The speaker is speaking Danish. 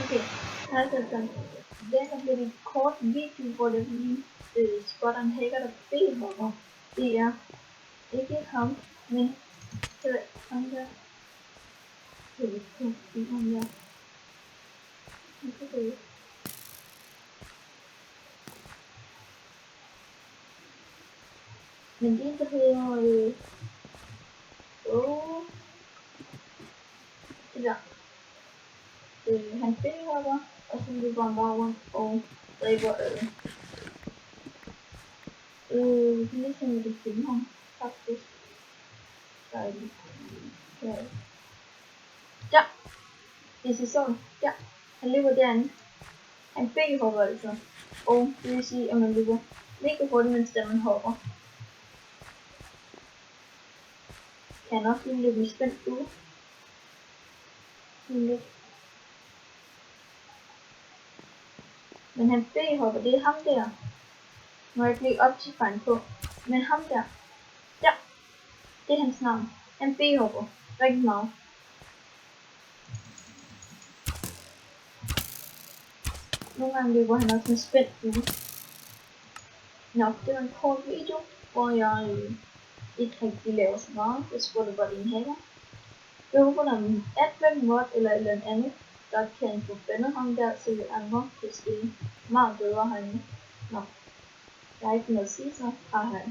Okay, altså den er blevet en kort video, hvor det lige spotter en hacker, der B-hopper. Det er ikke ham, men ham der. Det er ikke ham der. Okay. Men det der hedder det der. Han B-hopper, og så løber han bare rundt og dræber det er ligesom jeg kan finde ham, faktisk. Dejligt. Ja. Ja, det er så. Ja, han løber derinde. Han B-hopper altså. Og det vil sige, at man løber mega hurtigt, mens man hopper. Kan også lige løbe i spændt ud. Men han B-hopper, det er ham der. Nu har jeg ikke lige optiferen på. Men ham der. Ja, det er hans navn. Han B-hopper rigtig meget. Nogle gange løber han også med spændt ud. Nå, det var en kort video, hvor jeg ikke rigtig laver så meget. Jeg spurgte bare din hacker. Jeg håber, der er en admin mod eller et eller andet, der kan få bandet ham der, så vi andre kan spille meget bedre herinde. Nå, jeg har ikke noget at sige så. Hej hej.